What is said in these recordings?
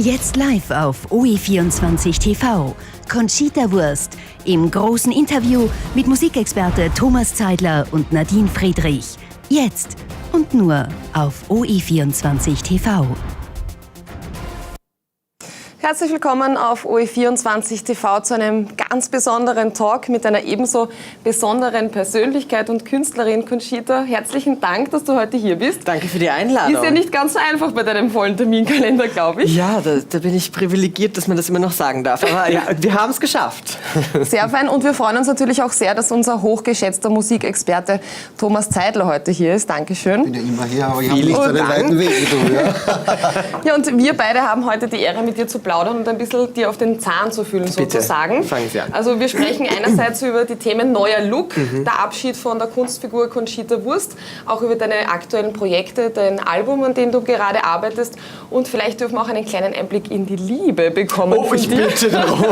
Jetzt live auf OE24 TV. Conchita Wurst im großen Interview mit Musikexperte Thomas Zeidler und Nadine Friedrich. Jetzt und nur auf OE24 TV. Herzlich willkommen auf OE24 TV zu einem ganz besonderen Talk mit einer ebenso besonderen Persönlichkeit und Künstlerin. Conchita, herzlichen Dank, dass du heute hier bist. Danke für die Einladung. Ist ja nicht ganz so einfach bei deinem vollen Terminkalender, glaube ich. Ja, da bin ich privilegiert, dass man das immer noch sagen darf. Aber ja, wir haben es geschafft. Sehr fein, und wir freuen uns natürlich auch sehr, dass unser hochgeschätzter Musikexperte Thomas Zeidler heute hier ist. Dankeschön. Ich bin ja immer hier, aber ich habe nicht so einen weiten Weg wie du. Ja. Ja, und wir beide haben heute die Ehre, mit dir zu plaudern und ein bisschen dir auf den Zahn zu fühlen, sozusagen. Bitte, fangen Sie an. Also wir sprechen einerseits über die Themen neuer Look, der Abschied von der Kunstfigur Conchita Wurst, auch über deine aktuellen Projekte, dein Album, an dem du gerade arbeitest, und vielleicht dürfen wir auch einen kleinen Einblick in die Liebe bekommen. Oh, ich bitte darum.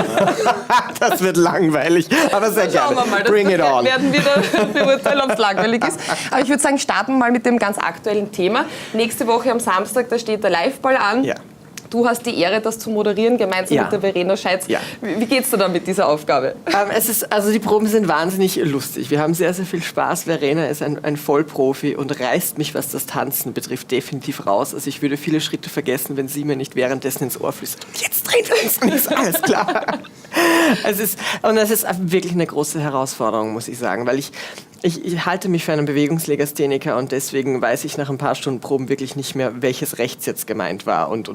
Das wird langweilig, aber sehr gerne. Schauen wir mal, Bring it on. Werden wir da beurteilen, ob es langweilig ist. Aber ich würde sagen, starten wir mal mit dem ganz aktuellen Thema. Nächste Woche am Samstag, da steht der Liveball an. Ja. Du hast die Ehre, das zu moderieren, gemeinsam mit der Verena Scheitz. Ja. Wie geht's dir da mit dieser Aufgabe? Also die Proben sind wahnsinnig lustig. Wir haben sehr, sehr viel Spaß. Verena ist ein Vollprofi und reißt mich, was das Tanzen betrifft, definitiv raus. Also ich würde viele Schritte vergessen, wenn sie mir nicht währenddessen ins Ohr flüstert. Und jetzt drehen wir uns und ist alles klar. Es ist wirklich eine große Herausforderung, muss ich sagen, weil ich halte mich für einen Bewegungslegastheniker und deswegen weiß ich nach ein paar Stunden Proben wirklich nicht mehr, welches rechts jetzt gemeint war und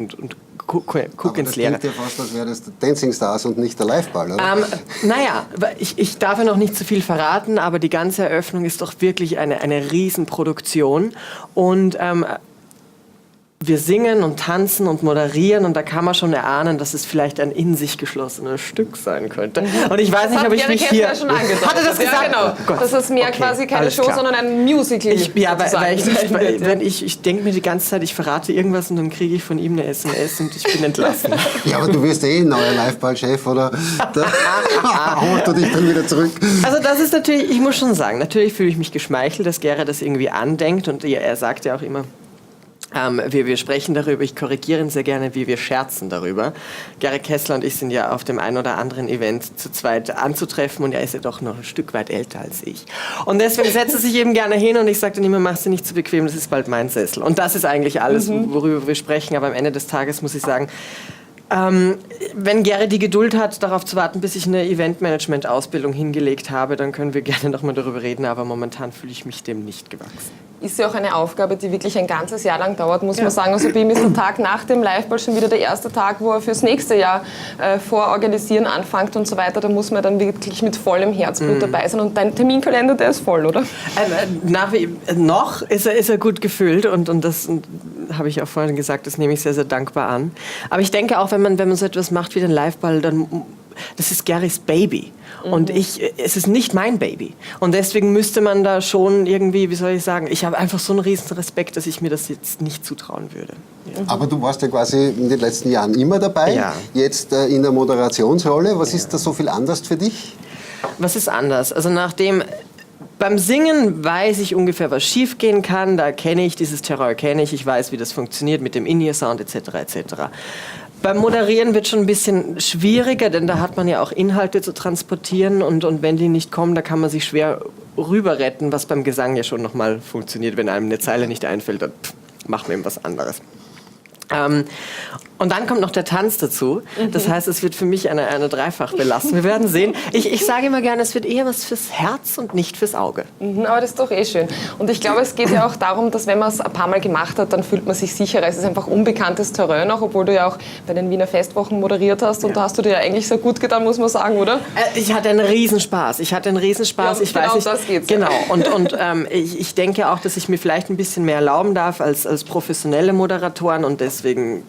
guck ins Leere. Das klingt ja fast, als wäre das Dancing Stars und nicht der Liveball, oder? Naja, ich darf ja noch nicht zu viel verraten, aber die ganze Eröffnung ist doch wirklich eine Riesenproduktion und wir singen und tanzen und moderieren und da kann man schon erahnen, dass es vielleicht ein in sich geschlossenes Stück sein könnte. Und ich weiß nicht, ob ich mich hier... schon angedeutet. Hat er das gesagt? Ja, genau. Das ist mehr quasi keine Show, klar. Sondern ein Musical. Ich denke mir die ganze Zeit, ich verrate irgendwas und dann kriege ich von ihm eine SMS und ich bin entlassen. Ja, aber du wirst neuer Liveball-Chef, oder? Da holst du dich dann wieder zurück. Also das ist natürlich, ich muss schon sagen, natürlich fühle ich mich geschmeichelt, dass Gerhard das irgendwie andenkt und er sagt ja auch immer, wir sprechen darüber, ich korrigiere ihn sehr gerne, wir scherzen darüber. Gerhard Kessler und ich sind ja auf dem einen oder anderen Event zu zweit anzutreffen und er ist ja doch noch ein Stück weit älter als ich. Und deswegen setzt er sich eben gerne hin und ich sage dann immer, mach sie nicht zu bequem, das ist bald mein Sessel. Und das ist eigentlich alles, worüber wir sprechen, aber am Ende des Tages muss ich sagen, wenn Gerhard die Geduld hat, darauf zu warten, bis ich eine Eventmanagement-Ausbildung hingelegt habe, dann können wir gerne noch mal darüber reden, aber momentan fühle ich mich dem nicht gewachsen. Ist ja auch eine Aufgabe, die wirklich ein ganzes Jahr lang dauert, muss man sagen. Also bei ihm ist der Tag nach dem Liveball schon wieder der erste Tag, wo er fürs nächste Jahr vororganisieren anfängt und so weiter. Da muss man dann wirklich mit vollem Herzblut dabei sein. Und dein Terminkalender, der ist voll, oder? Noch ist er gut gefüllt und das habe ich auch vorhin gesagt, das nehme ich sehr, sehr dankbar an. Aber ich denke auch, wenn man so etwas macht wie den Liveball, dann das ist Gerrys Baby und es ist nicht mein Baby. Und deswegen müsste man da schon irgendwie, wie soll ich sagen, ich habe einfach so einen riesen Respekt, dass ich mir das jetzt nicht zutrauen würde. Ja. Aber du warst ja quasi in den letzten Jahren immer dabei, jetzt in der Moderationsrolle. Was ist da so viel anders für dich? Was ist anders? Also beim Singen weiß ich ungefähr, was schiefgehen kann. Da kenne ich dieses Terror, ich weiß, wie das funktioniert mit dem In-Ear-Sound etc. etc. Beim Moderieren wird schon ein bisschen schwieriger, denn da hat man ja auch Inhalte zu transportieren und wenn die nicht kommen, da kann man sich schwer rüber retten, was beim Gesang ja schon nochmal funktioniert. Wenn einem eine Zeile nicht einfällt, dann machen wir eben was anderes. Und dann kommt noch der Tanz dazu. Das heißt, es wird für mich eine Dreifachbelastung. Wir werden sehen. Ich sage immer gerne, es wird eher was fürs Herz und nicht fürs Auge. Aber das ist doch eh schön. Und ich glaube, es geht ja auch darum, dass wenn man es ein paar Mal gemacht hat, dann fühlt man sich sicherer. Es ist einfach unbekanntes Terrain auch, obwohl du ja auch bei den Wiener Festwochen moderiert hast. Und da hast du dir ja eigentlich sehr gut getan, muss man sagen, oder? Ich hatte einen Riesenspaß. Ja, ich weiß nicht, das geht's. Genau. Und ich denke auch, dass ich mir vielleicht ein bisschen mehr erlauben darf als professionelle Moderatoren und deswegen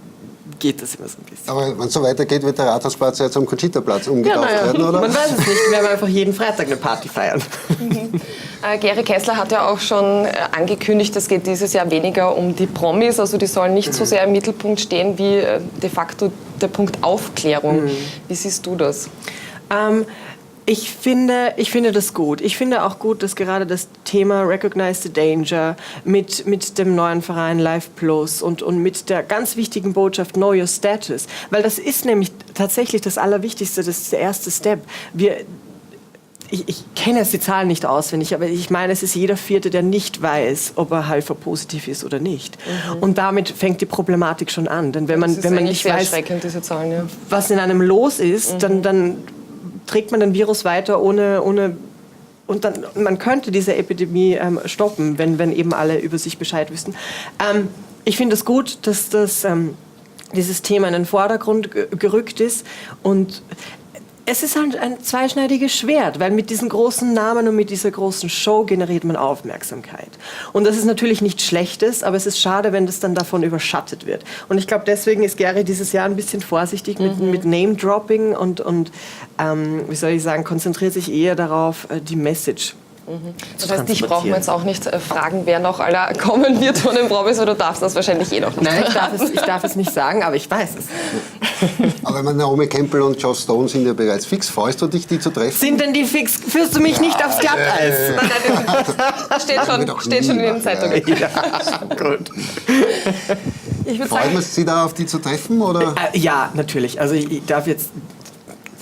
geht das immer so ein bisschen. Aber wenn es so weitergeht, wird der Rathausplatz ja zum Conchita-Platz umgetauft werden, oder? Man weiß es nicht. Wir werden einfach jeden Freitag eine Party feiern. Gerhard Kessler hat ja auch schon angekündigt, es geht dieses Jahr weniger um die Promis, also die sollen nicht so sehr im Mittelpunkt stehen wie de facto der Punkt Aufklärung. Wie siehst du das? Ich finde das gut. Ich finde auch gut, dass gerade das Thema Recognize the Danger mit dem neuen Verein Life Plus und mit der ganz wichtigen Botschaft Know Your Status, weil das ist nämlich tatsächlich das Allerwichtigste, das ist der erste Step. Ich kenne jetzt die Zahlen nicht auswendig, aber ich meine, es ist jeder Vierte, der nicht weiß, ob er HIV-positiv ist oder nicht. Und damit fängt die Problematik schon an. Denn wenn man nicht weiß, diese Zahlen, ja. was in einem los ist, dann trägt man den Virus weiter ohne und dann man könnte diese Epidemie stoppen, wenn eben alle über sich Bescheid wüssten. Ich finde es gut, dass dieses Thema in den Vordergrund gerückt ist und es ist halt ein zweischneidiges Schwert, weil mit diesen großen Namen und mit dieser großen Show generiert man Aufmerksamkeit. Und das ist natürlich nichts Schlechtes, aber es ist schade, wenn das dann davon überschattet wird. Und ich glaube, deswegen ist Gary dieses Jahr ein bisschen vorsichtig mit Name-Dropping und wie soll ich sagen, konzentriert sich eher darauf, die Message. Das heißt, dich brauchen wir jetzt auch nicht fragen, wer noch aller kommen wird von den Promis, oder du darfst das wahrscheinlich eh noch nicht. Nein, ich darf es nicht sagen, aber ich weiß es. Aber Naomi Campbell und Joss Stone sind ja bereits fix. Freust du dich, die zu treffen? Sind denn die fix? Führst du mich nicht aufs Glatteis? Das steht schon in den Zeitungen. Ja, gut. Ich würde Freut sagen, man sich da auf die zu treffen? Oder? Ja, natürlich. Also ich darf jetzt...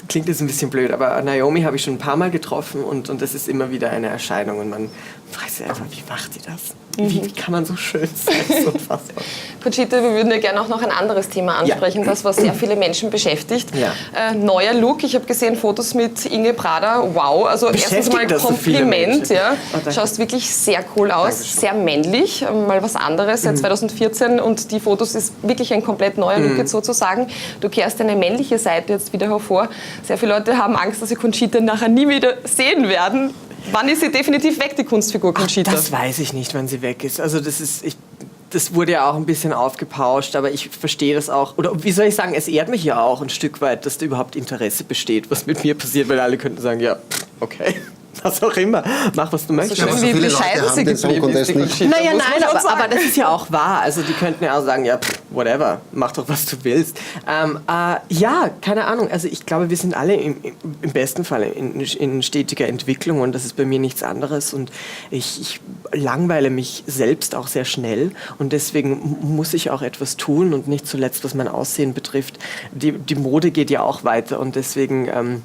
Klingt jetzt ein bisschen blöd, aber Naomi habe ich schon ein paar Mal getroffen und das ist immer wieder eine Erscheinung und man fragt sich einfach, wie macht die das? Wie kann man so schön sein? So unfassbar. Conchita, wir würden ja gerne auch noch ein anderes Thema ansprechen, das was sehr viele Menschen beschäftigt. Ja. Neuer Look, ich habe gesehen Fotos mit Inge Brader, wow, also erstens mal Kompliment, so ja. Schaust wirklich sehr cool aus, Dankeschön. Sehr männlich, mal was anderes, seit 2014 und die Fotos ist wirklich ein komplett neuer Look jetzt sozusagen. Du kehrst deine männliche Seite jetzt wieder hervor. Sehr viele Leute haben Angst, dass sie Conchita nachher nie wieder sehen werden. Wann ist sie definitiv weg, die Kunstfigur Conchita? Das weiß ich nicht, wann sie weg ist. Also das wurde ja auch ein bisschen aufgepauscht, aber ich verstehe das auch. Oder wie soll ich sagen, es ehrt mich ja auch ein Stück weit, dass da überhaupt Interesse besteht, was mit mir passiert, weil alle könnten sagen, ja, okay. Was auch immer. Mach, was du möchtest. So schön, wie bescheiden sie geblieben ist, die Conchita. Naja, nein, aber das ist ja auch wahr. Also die könnten ja auch sagen, ja, whatever, mach doch, was du willst. Ja, keine Ahnung. Also ich glaube, wir sind alle im besten Fall in stetiger Entwicklung und das ist bei mir nichts anderes. Und ich langweile mich selbst auch sehr schnell und deswegen muss ich auch etwas tun und nicht zuletzt, was mein Aussehen betrifft. Die Mode geht ja auch weiter und deswegen...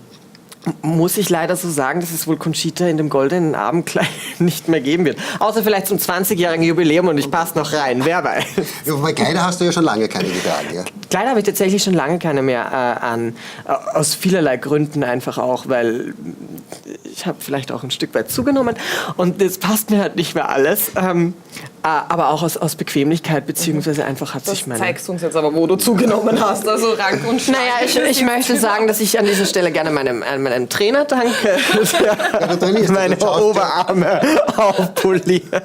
muss ich leider so sagen, dass es wohl Conchita in dem goldenen Abendkleid nicht mehr geben wird. Außer vielleicht zum 20-jährigen Jubiläum und ich passe noch rein, wer weiß. Ja, wobei Kleider hast du ja schon lange keine getragen, ja? Kleider habe ich tatsächlich schon lange keine mehr an. Aus vielerlei Gründen einfach auch, weil ich habe vielleicht auch ein Stück weit zugenommen und das passt mir halt nicht mehr alles. Aber auch aus Bequemlichkeit, beziehungsweise einfach hat sich meine... Das zeigst du uns jetzt aber, wo du zugenommen hast, also Rank und Schlank. Naja, ich möchte sagen, dass ich an dieser Stelle gerne meinem Trainer danke, der meine Oberarme aufpoliert.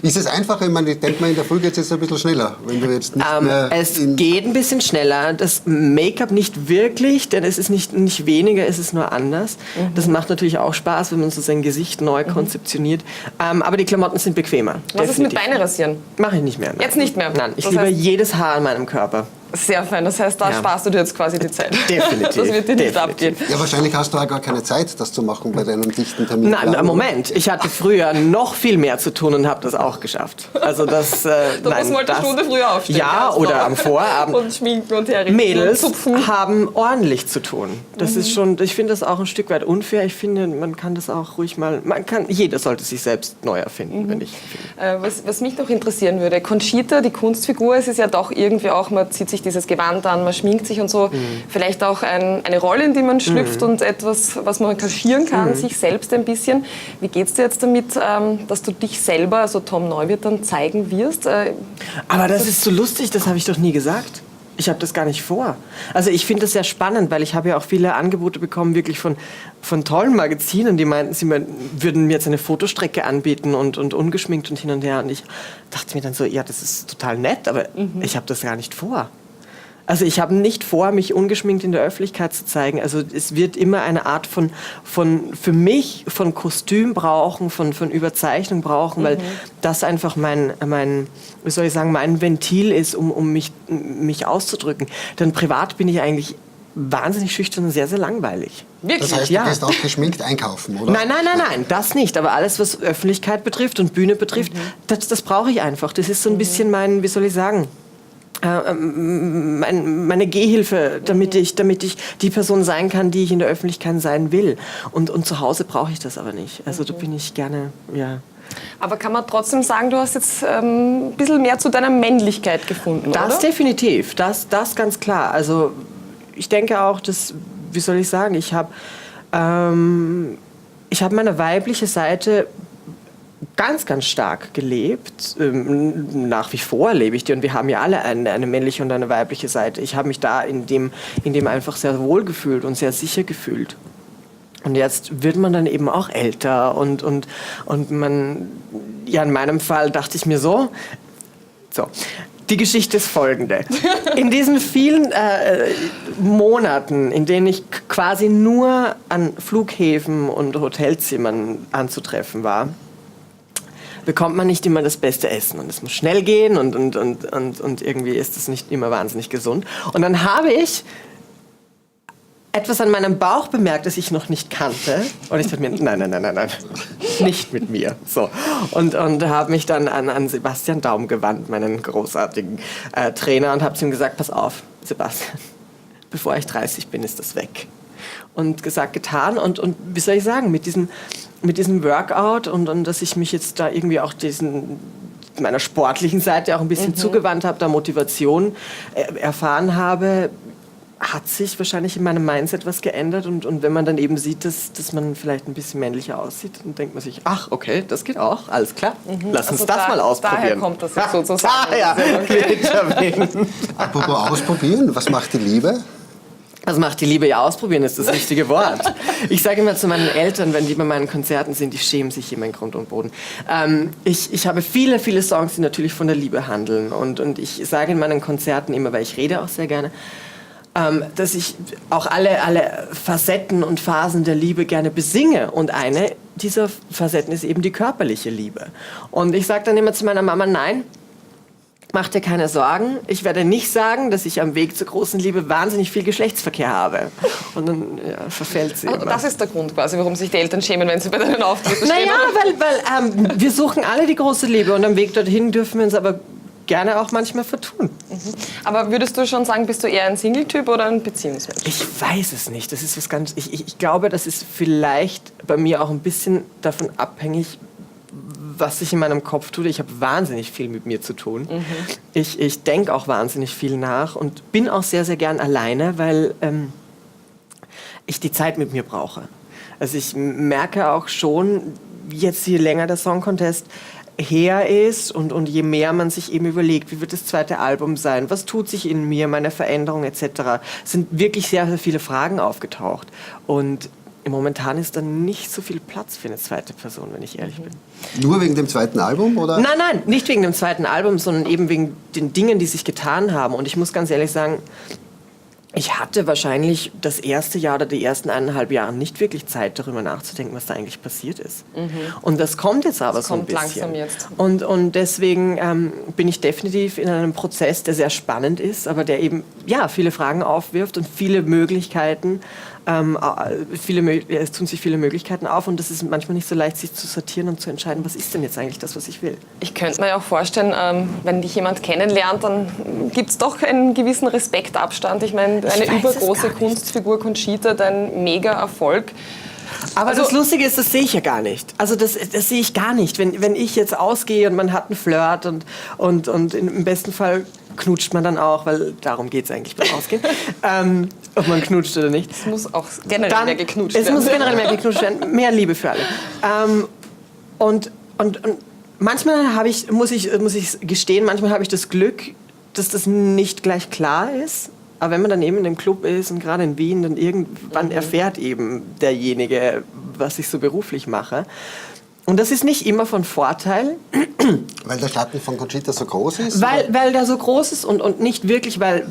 Ist es einfacher? Ich meine, ich denke mal, in der Früh geht es jetzt ein bisschen schneller, wenn du jetzt nicht mehr... Es geht ein bisschen schneller. Das Make-up nicht wirklich, denn es ist nicht weniger, es ist nur anders. Das macht natürlich auch Spaß, wenn man so sein Gesicht neu konzeptioniert. Aber die Klamotten sind bequemer. Was ist mit Beine rasieren? Mache ich nicht mehr. Nein. Jetzt nicht mehr? Nein, ich liebe jedes Haar an meinem Körper. Sehr fein, das heißt, da sparst du dir jetzt quasi die Zeit. Definitiv. Das wird dir nicht abgehen. Ja, wahrscheinlich hast du auch gar keine Zeit, das zu machen bei deinem dichten Termin. Nein, Moment. Ich hatte früher noch viel mehr zu tun und habe das auch geschafft. Also das... Da muss man halt eine Stunde früher aufstehen. Ja, oder am Vorabend. Und schminken und herrichten. Mädels und zupfen. haben ordentlich zu tun. Das ist schon... Ich finde das auch ein Stück weit unfair. Ich finde, man kann das auch ruhig mal... Jeder sollte sich selbst neu erfinden, wenn ich finde. Was mich noch interessieren würde, Conchita, die Kunstfigur, es ist ja doch irgendwie auch, man zieht sich dieses Gewand an, man schminkt sich und so, vielleicht auch eine Rolle, in die man schlüpft und etwas, was man kaschieren kann, sich selbst ein bisschen. Wie geht es dir jetzt damit, dass du dich selber, also Tom Neuwirth, dann zeigen wirst? Aber das ist so lustig, das habe ich doch nie gesagt. Ich habe das gar nicht vor. Also ich finde das sehr spannend, weil ich habe ja auch viele Angebote bekommen, wirklich von tollen Magazinen, die meinten, sie würden mir jetzt eine Fotostrecke anbieten und ungeschminkt und hin und her. Und ich dachte mir dann so, ja, das ist total nett, aber ich habe das gar nicht vor. Also ich habe nicht vor, mich ungeschminkt in der Öffentlichkeit zu zeigen. Also es wird immer eine Art für mich von Kostüm brauchen, von Überzeichnung brauchen, weil das einfach mein wie soll ich sagen, mein Ventil ist, um mich auszudrücken. Denn privat bin ich eigentlich wahnsinnig schüchtern und sehr, sehr langweilig. Wirklich? Das heißt, du gehst auch geschminkt einkaufen, oder? Nein, das nicht. Aber alles, was Öffentlichkeit betrifft und Bühne betrifft, das brauche ich einfach. Das ist so ein bisschen mein, wie soll ich sagen, meine Gehhilfe, damit ich die Person sein kann, die ich in der Öffentlichkeit sein will. Und zu Hause brauche ich das aber nicht. Also da bin ich gerne, ja. Aber kann man trotzdem sagen, du hast jetzt ein bisschen mehr zu deiner Männlichkeit gefunden, das oder? Definitiv, das ganz klar. Also ich denke auch, dass, wie soll ich sagen, ich habe meine weibliche Seite ganz, ganz stark gelebt. Nach wie vor lebe ich die und wir haben ja alle eine männliche und eine weibliche Seite. Ich habe mich da in dem einfach sehr wohl gefühlt und sehr sicher gefühlt. Und jetzt wird man dann eben auch älter und man, ja, in meinem Fall dachte ich mir so, die Geschichte ist folgende. In diesen vielen Monaten, in denen ich quasi nur an Flughäfen und Hotelzimmern anzutreffen war, bekommt man nicht immer das beste Essen. Und es muss schnell gehen und irgendwie ist es nicht immer wahnsinnig gesund. Und dann habe ich etwas an meinem Bauch bemerkt, das ich noch nicht kannte. Und ich dachte mir, nein, nicht mit mir. So. Und habe mich dann an Sebastian Daum gewandt, meinen großartigen Trainer, und habe zu ihm gesagt, pass auf, Sebastian, bevor ich 30 bin, ist das weg. Und gesagt, getan. Und wie soll ich sagen, mit diesem Workout und dass ich mich jetzt da irgendwie auch meiner sportlichen Seite auch ein bisschen zugewandt habe, da Motivation erfahren habe, hat sich wahrscheinlich in meinem Mindset was geändert und wenn man dann eben sieht, dass man vielleicht ein bisschen männlicher aussieht, dann denkt man sich, ach, okay, das geht auch, alles klar, lass uns das mal ausprobieren. Daher kommt das sozusagen. Apropos ausprobieren, was macht die Liebe? Was macht die Liebe? Ja, ausprobieren ist das richtige Wort. Ich sage immer zu meinen Eltern, wenn die bei meinen Konzerten sind, die schämen sich immer in Grund und Boden. Ich habe viele, viele Songs, die natürlich von der Liebe handeln und ich sage in meinen Konzerten immer, weil ich rede auch sehr gerne, dass ich auch alle Facetten und Phasen der Liebe gerne besinge. Und eine dieser Facetten ist eben die körperliche Liebe. Und ich sage dann immer zu meiner Mama, nein, mach dir keine Sorgen. Ich werde nicht sagen, dass ich am Weg zur großen Liebe wahnsinnig viel Geschlechtsverkehr habe. Und dann verfällt sie. Also das ist der Grund quasi, warum sich die Eltern schämen, wenn sie bei deinen Auftritten stehen. Naja, weil wir suchen alle die große Liebe. Und am Weg dorthin dürfen wir uns aber gerne auch manchmal vertun. Aber würdest du schon sagen, bist du eher ein Single-Typ oder ein Beziehungsmensch? Ich weiß es nicht. Das ist was ganz. Ich glaube, das ist vielleicht bei mir auch ein bisschen davon abhängig, was sich in meinem Kopf tut. Ich habe wahnsinnig viel mit mir zu tun. Ich denke auch wahnsinnig viel nach und bin auch sehr, sehr gern alleine, weil ich die Zeit mit mir brauche. Also ich merke auch schon, jetzt je länger der Song Contest her ist und je mehr man sich eben überlegt, wie wird das zweite Album sein, was tut sich in mir, meine Veränderung etc., sind wirklich sehr, sehr viele Fragen aufgetaucht. Und momentan ist da nicht so viel Platz für eine zweite Person, wenn ich ehrlich bin. Nur wegen dem zweiten Album, oder? Nein, nicht wegen dem zweiten Album, sondern eben wegen den Dingen, die sich getan haben. Und ich muss ganz ehrlich sagen, ich hatte wahrscheinlich das erste Jahr oder die ersten 1,5 Jahre nicht wirklich Zeit, darüber nachzudenken, was da eigentlich passiert ist. Und das kommt jetzt aber so ein bisschen. Das kommt langsam jetzt. Und deswegen bin ich definitiv in einem Prozess, der sehr spannend ist, aber der eben viele Fragen aufwirft und viele Möglichkeiten. Es tun sich viele Möglichkeiten auf und es ist manchmal nicht so leicht, sich zu sortieren und zu entscheiden, was ist denn jetzt eigentlich das, was ich will. Ich könnte mir ja auch vorstellen, wenn dich jemand kennenlernt, dann gibt es doch einen gewissen Respektabstand. Ich meine, eine übergroße Kunstfigur Conchita, dein Mega-Erfolg. Aber das Lustige ist, das sehe ich ja gar nicht. Also das sehe ich gar nicht. Wenn ich jetzt ausgehe und man hat einen Flirt und im besten Fall knutscht man dann auch, weil darum geht es eigentlich beim Ausgehen. Ob man knutscht oder nicht. Es muss auch generell mehr geknutscht werden. Es muss generell mehr geknutscht werden. Mehr Liebe für alle. Und manchmal muss ich gestehen, manchmal habe ich das Glück, dass das nicht gleich klar ist. Aber wenn man dann eben in dem Club ist und gerade in Wien, dann irgendwann erfährt eben derjenige, was ich so beruflich mache. Und das ist nicht immer von Vorteil. Weil der Schatten von Conchita so groß ist? Weil der so groß ist und nicht wirklich, weil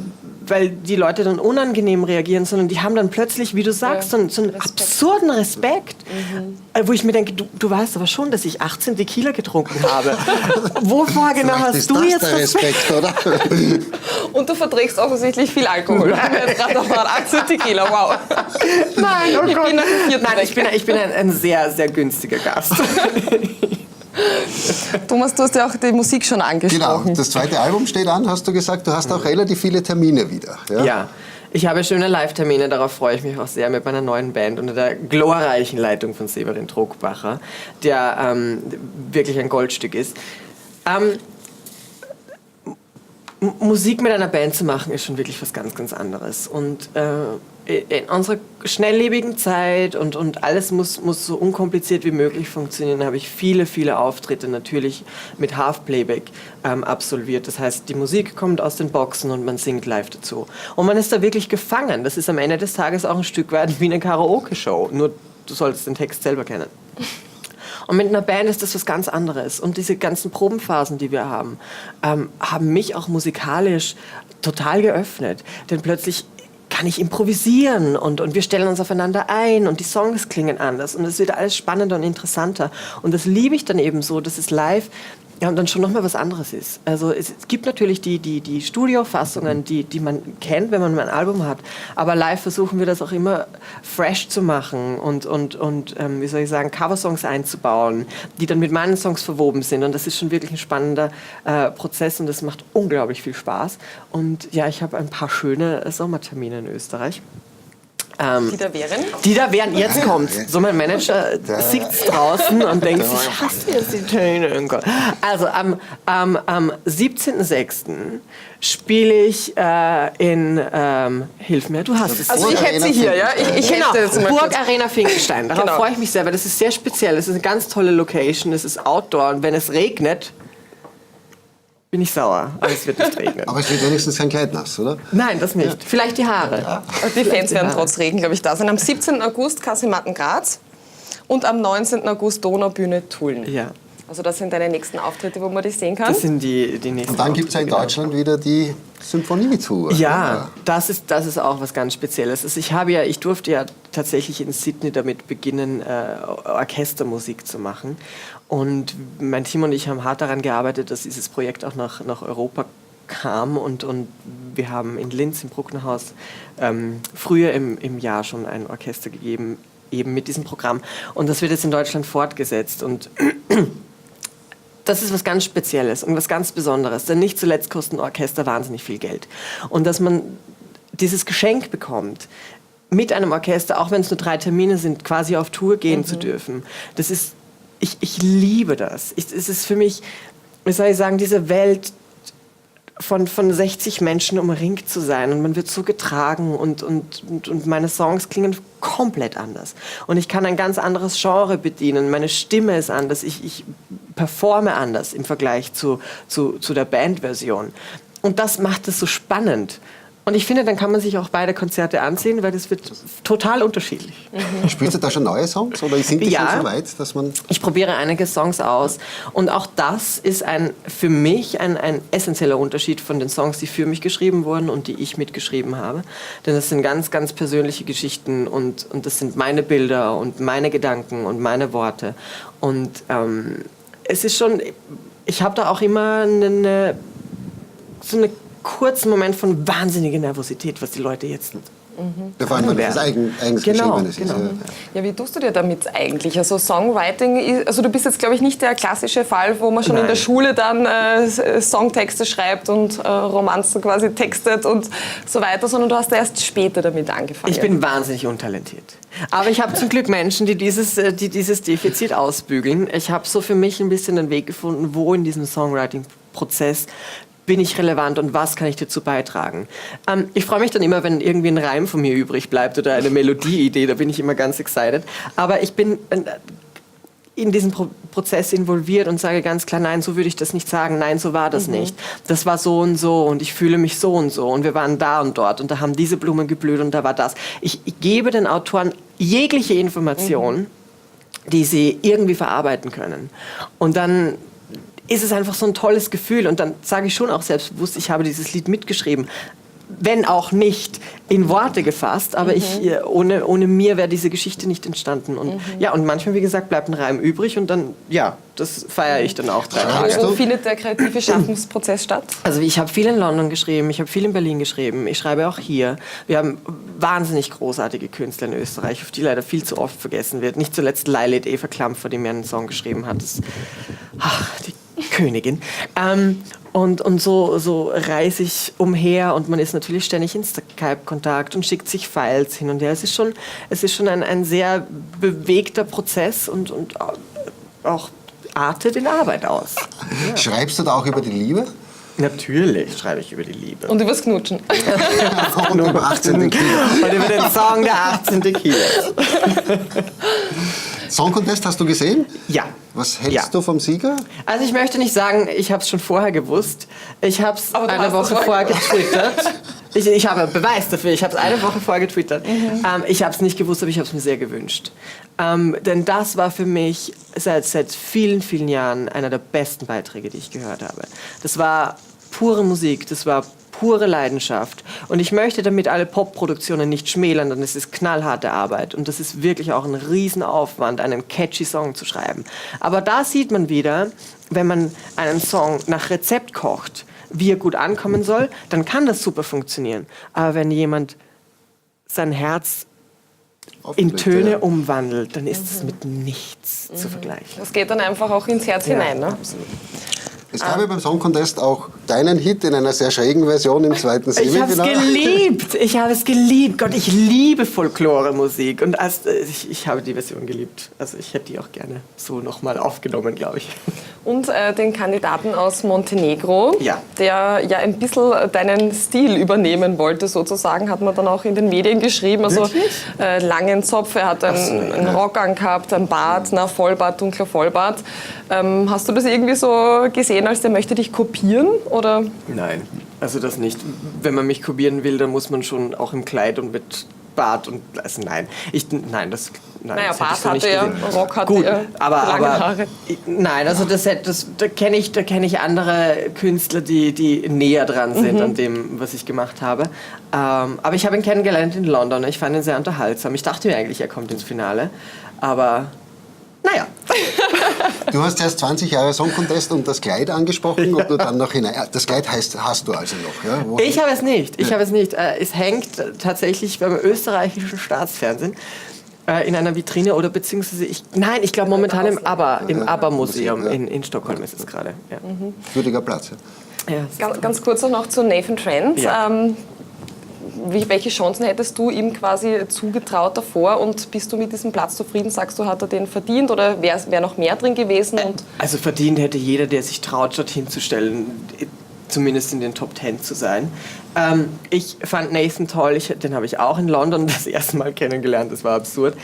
weil die Leute dann unangenehm reagieren, sondern die haben dann plötzlich, wie du sagst, so einen absurden Respekt. Wo ich mir denke, du weißt aber schon, dass ich 18 Tequila getrunken habe. Wovor genau hast du jetzt Respekt, oder? Und du verträgst offensichtlich viel Alkohol. Gerade noch mal 18 Tequila, wow. Nein, oh Gott. Nein, ich bin ein sehr, sehr günstiger Gast. Thomas, du hast ja auch die Musik schon angesprochen. Genau, das zweite Album steht an, hast du gesagt. Du hast auch relativ viele Termine wieder. Ja. Ich habe schöne Live-Termine, darauf freue ich mich auch sehr mit meiner neuen Band unter der glorreichen Leitung von Severin Druckbacher, der wirklich ein Goldstück ist. Musik mit einer Band zu machen, ist schon wirklich was ganz, ganz anderes. Und in unserer schnelllebigen Zeit und alles muss so unkompliziert wie möglich funktionieren, habe ich viele, viele Auftritte natürlich mit Half-Playback absolviert. Das heißt, die Musik kommt aus den Boxen und man singt live dazu. Und man ist da wirklich gefangen. Das ist am Ende des Tages auch ein Stück weit wie eine Karaoke-Show. Nur du solltest den Text selber kennen. Und mit einer Band ist das was ganz anderes. Und diese ganzen Probenphasen, die wir haben, haben mich auch musikalisch total geöffnet. Denn plötzlich kann ich improvisieren und wir stellen uns aufeinander ein und die Songs klingen anders und es wird alles spannender und interessanter. Und das liebe ich dann eben so, dass es live dann schon nochmal was anderes ist. Also es gibt natürlich die Studiofassungen, die man kennt, wenn man ein Album hat, aber live versuchen wir das auch immer fresh zu machen und wie soll ich sagen, Coversongs einzubauen, die dann mit meinen Songs verwoben sind und das ist schon wirklich ein spannender Prozess und das macht unglaublich viel Spaß. Und ja, ich habe ein paar schöne Sommertermine in Österreich. Die da wären, jetzt kommt. So mein Manager sieht es draußen und denkt sich, ich hasse jetzt die Töne. Also am 17.06. spiele ich in, hilf mir, du hast es. Also ich hätte sie hier, ja? Ich genau, hätte jetzt mal Burg Arena Finkenstein. Darauf freue ich mich sehr, weil das ist sehr speziell. Das ist eine ganz tolle Location, es ist Outdoor und wenn es regnet, bin ich sauer, aber es wird nicht regnen. Aber es wird wenigstens kein Kleid nass, oder? Nein, das nicht. Vielleicht die Haare. Ja. Die Fans werden trotz Regen, glaube ich, da sein. Am 17. August Kasematten Graz und am 19. August Donaubühne Tulln. Ja. Also das sind deine nächsten Auftritte, wo man dich sehen kann? Das sind die nächsten. Und dann gibt es ja in Deutschland wieder die Symphonie-Tour. Ja, das ist auch was ganz Spezielles. Also ich durfte ja tatsächlich in Sydney damit beginnen, Orchestermusik zu machen. Und mein Team und ich haben hart daran gearbeitet, dass dieses Projekt auch nach Europa kam. Und wir haben in Linz im Brucknerhaus früher im Jahr schon ein Orchester gegeben, eben mit diesem Programm. Und das wird jetzt in Deutschland fortgesetzt. Und das ist was ganz Spezielles und was ganz Besonderes, denn nicht zuletzt kosten Orchester wahnsinnig viel Geld. Und dass man dieses Geschenk bekommt, mit einem Orchester, auch wenn es nur 3 Termine sind, quasi auf Tour gehen zu dürfen, das ist, ich liebe das. Es ist für mich, wie soll ich sagen, diese Welt von 60 Menschen umringt zu sein und man wird so getragen und meine Songs klingen komplett anders. Und ich kann ein ganz anderes Genre bedienen, meine Stimme ist anders, ich performe anders im Vergleich zu der Bandversion. Und das macht es so spannend. Und ich finde, dann kann man sich auch beide Konzerte ansehen, weil das wird total unterschiedlich. Spielst du da schon neue Songs oder sind die schon so weit, dass man... Ich probiere einige Songs aus und auch das ist für mich ein essentieller Unterschied von den Songs, die für mich geschrieben wurden und die ich mitgeschrieben habe. Denn das sind ganz, ganz persönliche Geschichten und das sind meine Bilder und meine Gedanken und meine Worte. Und es ist schon, ich habe da auch immer so eine kurzen Moment von wahnsinniger Nervosität, was die Leute jetzt vor allem, wenn das eigens Geschriebenes ist. Ja, wie tust du dir damit eigentlich? Also Songwriting, also du bist jetzt, glaube ich, nicht der klassische Fall, wo man schon in der Schule dann Songtexte schreibt und Romanzen quasi textet und so weiter, sondern du hast erst später damit angefangen. Ich bin wahnsinnig untalentiert. Aber ich habe zum Glück Menschen, die dieses Defizit ausbügeln. Ich habe so für mich ein bisschen einen Weg gefunden, wo in diesem Songwriting-Prozess bin ich relevant und was kann ich dazu beitragen? Ich freue mich dann immer, wenn irgendwie ein Reim von mir übrig bleibt oder eine Melodieidee, da bin ich immer ganz excited. Aber ich bin in diesen Prozess involviert und sage ganz klar, nein, so würde ich das nicht sagen, nein, so war das nicht. Das war so und ich fühle mich so und wir waren da und dort und da haben diese Blumen geblüht und da war das. Ich gebe den Autoren jegliche Information, die sie irgendwie verarbeiten können. Und dann ist es einfach so ein tolles Gefühl und dann sage ich schon auch selbstbewusst, ich habe dieses Lied mitgeschrieben. wenn auch nicht in Worte gefasst, aber ohne mir wäre diese Geschichte nicht entstanden. Und ja, und manchmal, wie gesagt, bleibt ein Reim übrig und dann, ja, das feiere ich dann auch 3 Tage. Wo findet der kreative Schaffensprozess statt? Also ich habe viel in London geschrieben, ich habe viel in Berlin geschrieben, ich schreibe auch hier. Wir haben wahnsinnig großartige Künstler in Österreich, auf die leider viel zu oft vergessen wird. Nicht zuletzt Lailet Eva Klampfer, die mir einen Song geschrieben hat. Die Königin. Und so reise ich umher und man ist natürlich ständig in Skype-Kontakt und schickt sich Files hin und her. Es ist schon ein sehr bewegter Prozess und auch artet in Arbeit aus. Ja. Schreibst du da auch über die Liebe? Natürlich schreibe ich über die Liebe. Und übers Knutschen. Und über 18. Kilo. Und über den Song der 18. Kilo. Song Contest hast du gesehen? Ja. Was hältst du vom Sieger? Also ich möchte nicht sagen, ich habe es schon vorher gewusst. Ich habe es eine Woche vorher getwittert. Ich habe Beweis dafür. Ich habe es eine Woche vorher getwittert. Ich habe es nicht gewusst, aber ich habe es mir sehr gewünscht. Denn das war für mich seit vielen, vielen Jahren einer der besten Beiträge, die ich gehört habe. Das war pure Musik, das war pure Leidenschaft. Und ich möchte damit alle Popproduktionen nicht schmälern, denn es ist knallharte Arbeit. Und das ist wirklich auch ein Riesenaufwand, einen catchy Song zu schreiben. Aber da sieht man wieder, wenn man einen Song nach Rezept kocht, wie er gut ankommen soll, dann kann das super funktionieren. Aber wenn jemand sein Herz in Töne umwandelt, dann ist es mit nichts zu vergleichen. Das geht dann einfach auch ins Herz hinein. Ne? Absolut. Es gab ja beim Song Contest auch deinen Hit in einer sehr schrägen Version im zweiten Semifinale. Ich habe es geliebt. Ich habe es geliebt. Gott, ich liebe Folklore-Musik. Und ich habe die Version geliebt. Also ich hätte die auch gerne so nochmal aufgenommen, glaube ich. Und den Kandidaten aus Montenegro, ja, der ja ein bisschen deinen Stil übernehmen wollte, sozusagen, hat man dann auch in den Medien geschrieben. Also langen Zopf, er hat einen Rock angehabt, ein Bart, Vollbart, dunkler Vollbart. Hast du das irgendwie so gesehen, als der möchte dich kopieren? Oder? Nein, also das nicht. Wenn man mich kopieren will, dann muss man schon auch im Kleid und mit Bart und also nein, das naja, das Bart so hatte er, Rock hatte er, lange Haare. Nein, also da kenne ich andere Künstler, die näher dran sind an dem, was ich gemacht habe. Aber ich habe ihn kennengelernt in London. Ich fand ihn sehr unterhaltsam. Ich dachte mir eigentlich, er kommt ins Finale, aber naja. Du hast erst 20 Jahre Song Contest und das Kleid angesprochen und du dann noch hinein. Das Kleid hast du also noch, ja? Ich habe es nicht. Es hängt tatsächlich beim österreichischen Staatsfernsehen in einer Vitrine oder beziehungsweise ich glaube momentan im ABBA-Museum in Stockholm ist es gerade. Ja. Würdiger Platz. Ja. Ganz kurz noch zu Nathan Trent. Ja. Welche Chancen hättest du ihm quasi zugetraut davor und bist du mit diesem Platz zufrieden? Sagst du, hat er den verdient oder wäre noch mehr drin gewesen? Also verdient hätte jeder, der sich traut, dorthin zu stellen, zumindest in den Top 10 zu sein. Ich fand Nathan toll, den habe ich auch in London das erste Mal kennengelernt, das war absurd.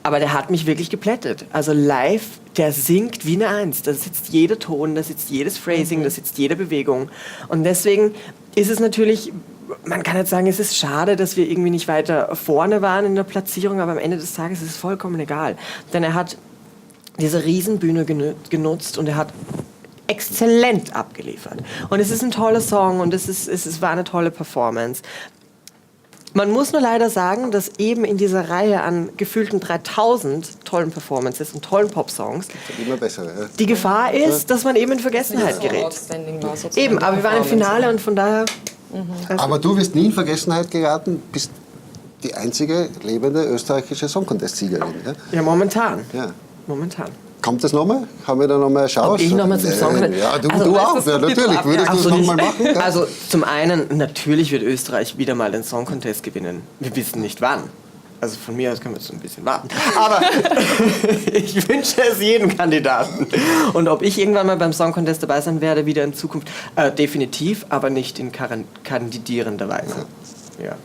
Aber der hat mich wirklich geplättet. Also live, der singt wie eine Eins. Da sitzt jeder Ton, da sitzt jedes Phrasing, da sitzt jede Bewegung. Und deswegen ist es natürlich, man kann jetzt sagen, es ist schade, dass wir irgendwie nicht weiter vorne waren in der Platzierung, aber am Ende des Tages ist es vollkommen egal. Denn er hat diese Riesenbühne genutzt und er hat exzellent abgeliefert. Und es ist ein toller Song und es war eine tolle Performance. Man muss nur leider sagen, dass eben in dieser Reihe an gefühlten 3000 tollen Performances und tollen Popsongs immer bessere, ja. Die Gefahr ist, dass man eben in Vergessenheit gerät. Eben, aber wir waren im Finale und von daher... Aber du wirst nie in Vergessenheit geraten, bist die einzige lebende österreichische Song Contest-Siegerin. Ja, ja momentan. Ja. Momentan. Kommt das nochmal? Haben wir da nochmal eine Chance? Ob ich nochmal zum Song Contest? Ja, du auch, ja, natürlich. Würdest du es nochmal machen? Ja? Also zum einen, natürlich wird Österreich wieder mal den Song Contest gewinnen. Wir wissen nicht wann. Also von mir aus können wir jetzt ein bisschen warten. Aber ich wünsche es jedem Kandidaten. Und ob ich irgendwann mal beim Song Contest dabei sein werde, wieder in Zukunft, definitiv, aber nicht in kandidierender Weise. Ja.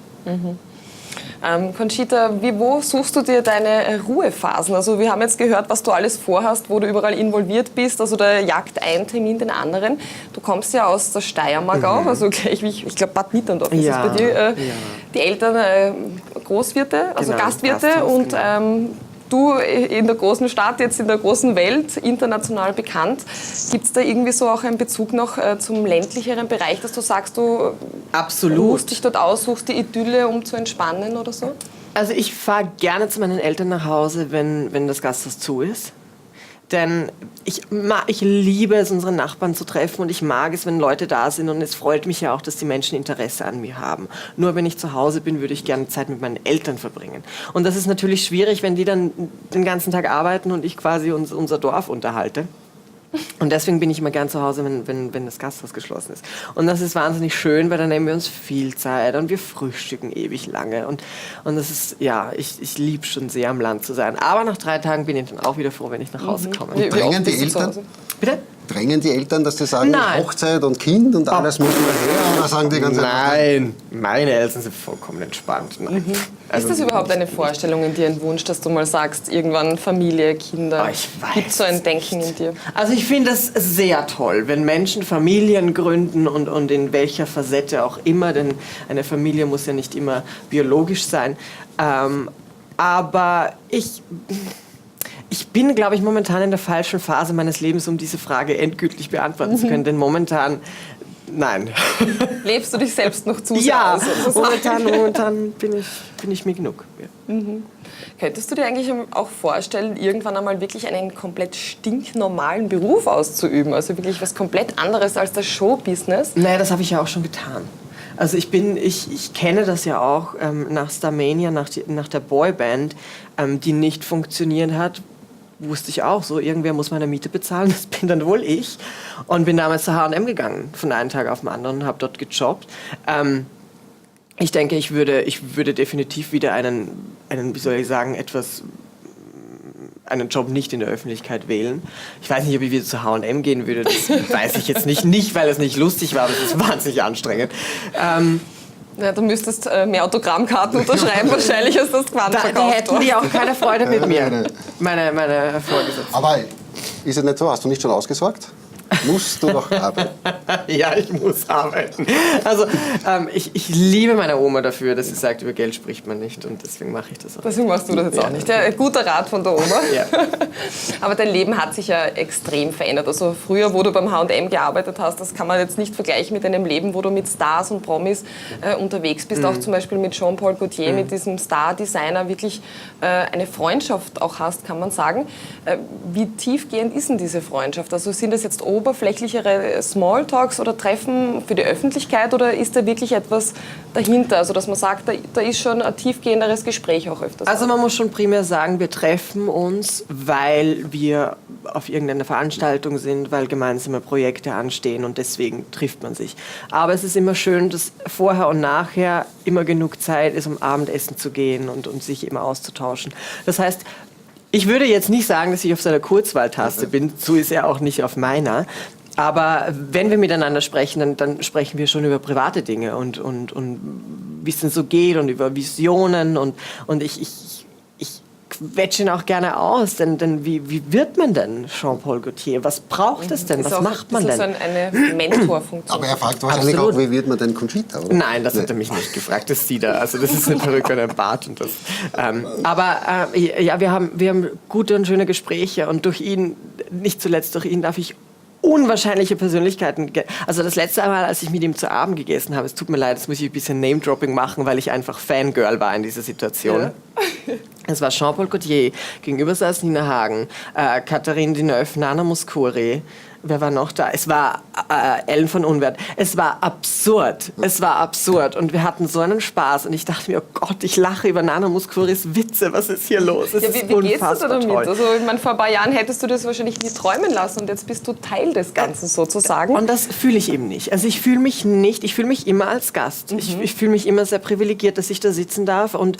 Conchita, wo suchst du dir deine Ruhephasen? Also wir haben jetzt gehört, was du alles vorhast, wo du überall involviert bist. Also da jagt ein Termin den anderen. Du kommst ja aus der Steiermark auch, also gleich wie ich glaube Bad Mitterndorf ist es bei dir. Die Eltern Großwirte, also genau, Gastwirte Gasthaus, und genau. du in der großen Stadt, jetzt in der großen Welt, international bekannt. Gibt es da irgendwie so auch einen Bezug noch zum ländlicheren Bereich, dass du sagst, du ruhst dich dort aus, suchst die Idylle, um zu entspannen oder so? Also ich fahre gerne zu meinen Eltern nach Hause, wenn das Gasthaus zu ist. Denn ich liebe es, unsere Nachbarn zu treffen und ich mag es, wenn Leute da sind und es freut mich ja auch, dass die Menschen Interesse an mir haben. Nur wenn ich zu Hause bin, würde ich gerne Zeit mit meinen Eltern verbringen. Und das ist natürlich schwierig, wenn die dann den ganzen Tag arbeiten und ich quasi unser Dorf unterhalte. Und deswegen bin ich immer gern zu Hause, wenn das Gasthaus geschlossen ist. Und das ist wahnsinnig schön, weil dann nehmen wir uns viel Zeit und wir frühstücken ewig lange. Und das ist, ja, ich liebe schon sehr, am Land zu sein. Aber nach 3 Tagen bin ich dann auch wieder froh, wenn ich nach Hause komme. Drängen die Eltern? Bitte? Drängen die Eltern, dass die sagen, Nein. Hochzeit und Kind und alles muss man her? Oder sagen die ganz Nein, meine Eltern sind vollkommen entspannt. Nein. Ist das überhaupt eine Vorstellung in dir, ein Wunsch, dass du mal sagst, irgendwann Familie, Kinder? Ich weiß. Gibt es so ein Denken in dir? Also ich finde das sehr toll, wenn Menschen Familien gründen und in welcher Facette auch immer, denn eine Familie muss ja nicht immer biologisch sein. Aber ich bin, glaube ich, momentan in der falschen Phase meines Lebens, um diese Frage endgültig beantworten zu können. Denn momentan, nein. Lebst du dich selbst noch zu sehr Ja, aus, sozusagen? momentan bin ich mir genug. Ja. Könntest du dir eigentlich auch vorstellen, irgendwann einmal wirklich einen komplett stinknormalen Beruf auszuüben? Also wirklich was komplett anderes als das Showbusiness? Naja, das habe ich ja auch schon getan. Also ich kenne das ja auch nach Starmania, nach der Boyband, die nicht funktioniert hat, wusste ich auch so, irgendwer muss meine Miete bezahlen, das bin dann wohl ich. Und bin damals zu H&M gegangen, von einem Tag auf den anderen, und habe dort gejobbt. Ich denke, ich würde definitiv wieder einen, wie soll ich sagen, einen Job nicht in der Öffentlichkeit wählen. Ich weiß nicht, ob ich wieder zu H&M gehen würde, das weiß ich jetzt nicht. Nicht, weil es nicht lustig war, aber es ist wahnsinnig anstrengend. Ja, du müsstest mehr Autogrammkarten unterschreiben wahrscheinlich, als das Quant verkauft. Da hätten die auch keine Freude mit mir, meine Vorgesetzten. Aber ist es nicht so? Hast du nicht schon ausgesorgt? Musst du noch arbeiten? Ja, ich muss arbeiten. Also ich liebe meine Oma dafür, dass sie sagt, über Geld spricht man nicht und deswegen mache ich das auch. Deswegen machst du das jetzt auch nicht. Ja, ein guter Rat von der Oma. Ja. Aber dein Leben hat sich ja extrem verändert. Also früher, wo du beim H&M gearbeitet hast, das kann man jetzt nicht vergleichen mit einem Leben, wo du mit Stars und Promis unterwegs bist. Auch zum Beispiel mit Jean-Paul Gaultier, mit diesem Star-Designer wirklich eine Freundschaft auch hast, kann man sagen. Wie tiefgehend ist denn diese Freundschaft? Also sind das jetzt oberflächlichere Smalltalks oder Treffen für die Öffentlichkeit oder ist da wirklich etwas dahinter? Also dass man sagt, da ist schon ein tiefgehenderes Gespräch auch öfters. Also man muss schon primär sagen, wir treffen uns, weil wir auf irgendeiner Veranstaltung sind, weil gemeinsame Projekte anstehen und deswegen trifft man sich. Aber es ist immer schön, dass vorher und nachher immer genug Zeit ist, um Abendessen zu gehen und sich immer auszutauschen. Das heißt, ich würde jetzt nicht sagen, dass ich auf seiner Kurzwahltaste bin, so ist er auch nicht auf meiner. Aber wenn wir miteinander sprechen, dann sprechen wir schon über private Dinge und wie es denn so geht und über Visionen und ich quetsche ihn auch gerne aus, denn wie wird man denn Jean-Paul Gaultier? Was braucht es denn? Was macht man denn? Das ist eine Mentorfunktion. Aber er fragt wahrscheinlich auch, wie wird man denn Conchita, oder? Nein, das hat er mich nicht gefragt, das ist sie da. Also das ist eine Perücke und ein Bart. Und das. Ja, wir haben gute und schöne Gespräche und durch ihn, nicht zuletzt durch ihn, darf ich unwahrscheinliche Persönlichkeiten. Also das letzte Mal, als ich mit ihm zu Abend gegessen habe, es tut mir leid, jetzt muss ich ein bisschen Name-Dropping machen, weil ich einfach Fangirl war in dieser Situation. Ja. Es war Jean-Paul Gaultier, gegenüber saß Nina Hagen, Catherine Deneuve, Nana Mouskouri. Wer war noch da? Es war Ellen von Unwert. Es war absurd. Es war absurd. Und wir hatten so einen Spaß. Und ich dachte mir, oh Gott, ich lache über Nana Mouskouris Witze. Was ist hier los? Es ist wie gehst du da damit? Toll. Also, ich meine, vor ein paar Jahren hättest du das wahrscheinlich nie träumen lassen. Und jetzt bist du Teil des Ganzen sozusagen. Und das fühle ich eben nicht. Also ich fühle mich nicht, immer als Gast. Ich fühle mich immer sehr privilegiert, dass ich da sitzen darf. Und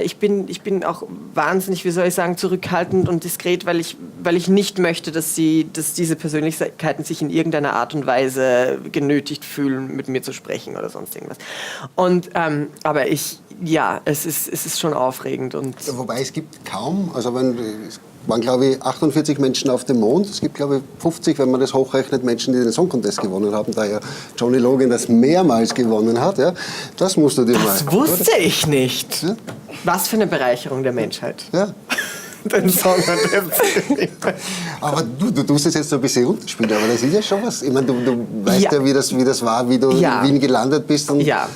ich bin auch wahnsinnig, wie soll ich sagen, zurückhaltend und diskret, weil ich nicht möchte, dass diese Persönlichkeiten sich in irgendeiner Art und Weise genötigt fühlen, mit mir zu sprechen oder sonst irgendwas. Und, aber es ist schon aufregend. Und wobei es gibt kaum, also wenn waren, glaube ich, 48 Menschen auf dem Mond. Es gibt, glaube ich, 50, wenn man das hochrechnet, Menschen, die den Song Contest gewonnen haben, da ja Johnny Logan das mehrmals gewonnen hat. Ja. Das musst du dir mal... Das wusste ich nicht. Ja? Was für eine Bereicherung der Menschheit. Ja. Den Song Contest. Aber du tust es jetzt so ein bisschen runterspielen, aber das ist ja schon was. Ich meine, du weißt ja, wie das war, wie du in Wien gelandet bist. Und ja.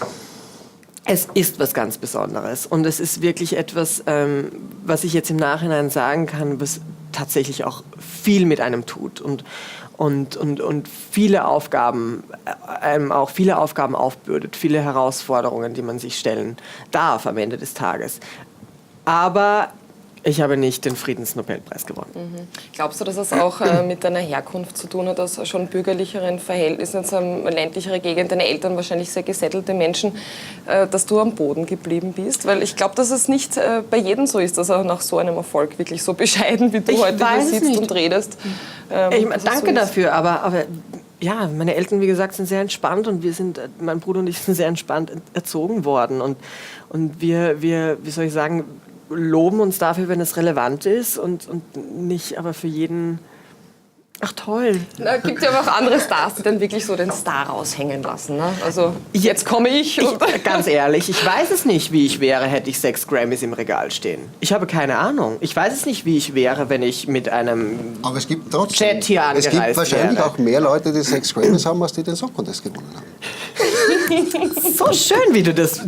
Es ist was ganz Besonderes und es ist wirklich etwas, was ich jetzt im Nachhinein sagen kann, was tatsächlich auch viel mit einem tut und viele Aufgaben, auch viele Aufgaben aufbürdet, viele Herausforderungen, die man sich stellen darf am Ende des Tages. Aber ich habe nicht den Friedensnobelpreis gewonnen. Mhm. Glaubst du, dass es auch mit deiner Herkunft zu tun hat, aus schon bürgerlicheren Verhältnissen, jetzt ländlichere Gegend, deine Eltern wahrscheinlich sehr gesettelte Menschen, dass du am Boden geblieben bist? Weil ich glaube, dass es nicht bei jedem so ist, dass er nach so einem Erfolg wirklich so bescheiden, wie du heute hier sitzt und redest. Danke so dafür, aber ja, meine Eltern, wie gesagt, sind sehr entspannt und mein Bruder und ich sind sehr entspannt erzogen worden und wir, wie soll ich sagen, loben uns dafür, wenn es relevant ist und nicht aber für jeden, ach toll. Es gibt ja aber auch andere Stars, die dann wirklich so den Star raushängen lassen. Ne? Also jetzt komme ich. Ganz ehrlich, ich weiß es nicht, wie ich wäre, hätte ich 6 Grammys im Regal stehen. Ich habe keine Ahnung. Ich weiß es nicht, wie ich wäre, wenn ich mit einem aber es gibt trotzdem, Jet hier angereist wäre. Es gibt wahrscheinlich auch mehr Leute, die 6 Grammys haben, als die den Song Contest gewonnen haben. So schön, wie du das...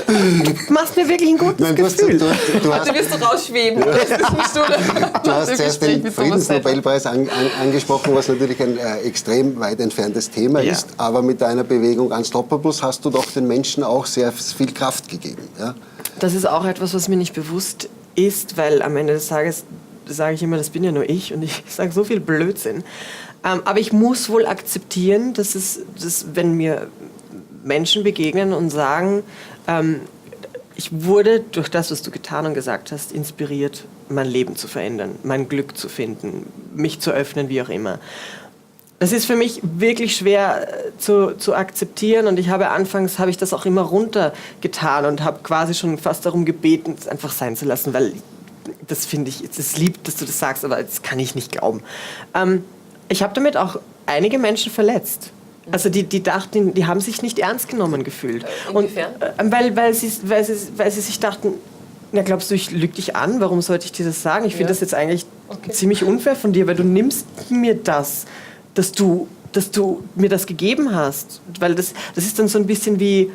Du machst mir wirklich ein gutes Gefühl. Du wirst du rausschweben. Du hast zuerst den Friedensnobelpreis angesprochen, was natürlich ein extrem weit entferntes Thema ist. Aber mit deiner Bewegung Unstoppables hast du doch den Menschen auch sehr viel Kraft gegeben. Ja? Das ist auch etwas, was mir nicht bewusst ist, weil am Ende des Tages sage ich immer, das bin ja nur ich und ich sage so viel Blödsinn. Aber ich muss wohl akzeptieren, dass wenn mir Menschen begegnen und sagen, ich wurde durch das, was du getan und gesagt hast, inspiriert, mein Leben zu verändern, mein Glück zu finden, mich zu öffnen, wie auch immer. Das ist für mich wirklich schwer zu akzeptieren und anfangs habe ich das auch immer runtergetan und habe quasi schon fast darum gebeten, es einfach sein zu lassen, weil das finde ich, es ist lieb, dass du das sagst, aber das kann ich nicht glauben. Ich habe damit auch einige Menschen verletzt. Also die dachten, die haben sich nicht ernst genommen gefühlt. Inwiefern? Und weil sie sich dachten, na glaubst du, ich lüge dich an? Warum sollte ich dir das sagen? Ich finde das jetzt eigentlich ziemlich unfair von dir, weil du nimmst mir das, dass du mir das gegeben hast. Weil das ist dann so ein bisschen wie,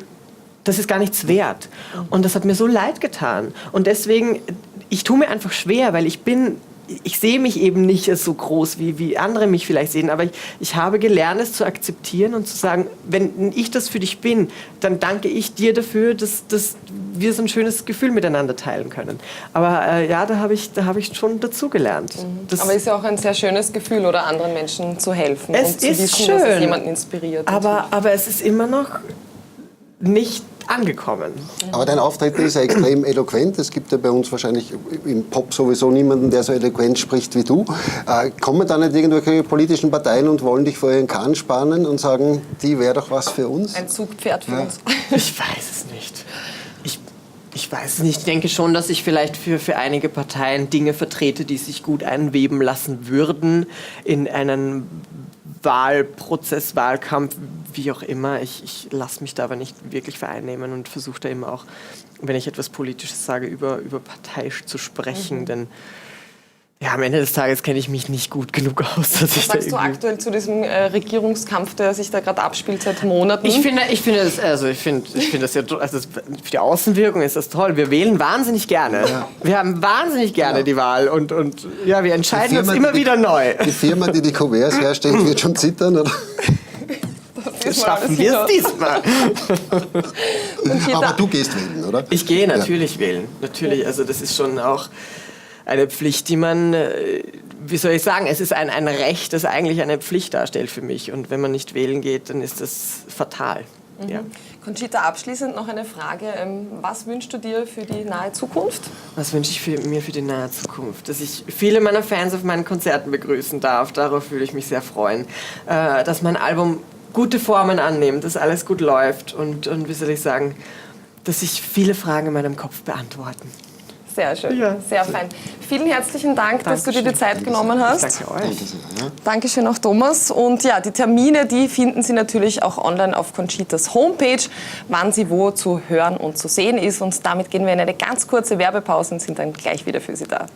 das ist gar nichts wert. Und das hat mir so leid getan. Und deswegen, ich tue mir einfach schwer, weil ich sehe mich eben nicht so groß, wie andere mich vielleicht sehen, aber ich habe gelernt, es zu akzeptieren und zu sagen, wenn ich das für dich bin, dann danke ich dir dafür, dass wir so ein schönes Gefühl miteinander teilen können. Aber da habe ich schon dazugelernt. Aber es ist ja auch ein sehr schönes Gefühl, oder anderen Menschen zu helfen es und zu ist wissen, schön, dass es jemanden inspiriert. Aber es ist immer noch nicht angekommen. Aber dein Auftreten ist ja extrem eloquent. Es gibt ja bei uns wahrscheinlich im Pop sowieso niemanden, der so eloquent spricht wie du. Kommen da nicht irgendwelche politischen Parteien und wollen dich vor ihren Kahn spannen und sagen, die wäre doch was für uns? Ein Zugpferd für uns. Ich weiß es nicht. Ich weiß es nicht. Ich denke schon, dass ich vielleicht für einige Parteien Dinge vertrete, die sich gut einweben lassen würden in einen Wahlprozess, Wahlkampf, wie auch immer. Ich lasse mich da aber nicht wirklich vereinnehmen und versuche da immer auch, wenn ich etwas Politisches sage, über Partei zu sprechen, denn ja, am Ende des Tages kenne ich mich nicht gut genug aus. Dass Was sagst du aktuell zu diesem Regierungskampf, der sich da gerade abspielt seit Monaten? Ich finde das ja, also für die Außenwirkung ist das toll. Wir wählen wahnsinnig gerne. Ja. Wir haben wahnsinnig gerne die Wahl und ja, wir entscheiden uns immer wieder neu. Die Firma, die die Kuverts herstellt, wird schon zittern, oder? Schaffen wir es diesmal. Aber du gehst wählen, oder? Ich gehe natürlich wählen. Natürlich, also das ist schon auch eine Pflicht, die man, wie soll ich sagen, es ist ein Recht, das eigentlich eine Pflicht darstellt für mich. Und wenn man nicht wählen geht, dann ist das fatal. Ja. Conchita, abschließend noch eine Frage. Was wünschst du dir für die nahe Zukunft? Was wünsche ich mir für die nahe Zukunft? Dass ich viele meiner Fans auf meinen Konzerten begrüßen darf. Darauf würde ich mich sehr freuen. Dass mein Album gute Formen annimmt, dass alles gut läuft und wie soll ich sagen, dass sich viele Fragen in meinem Kopf beantworten. Sehr schön, Ja. sehr fein. Vielen herzlichen Dank, dass du dir die Zeit genommen hast. Danke euch. Danke sehr. Ja. Dankeschön auch Thomas. Und ja, die Termine, die finden Sie natürlich auch online auf Conchitas Homepage, wann sie wo zu hören und zu sehen ist. Und damit gehen wir in eine ganz kurze Werbepause und sind dann gleich wieder für Sie da.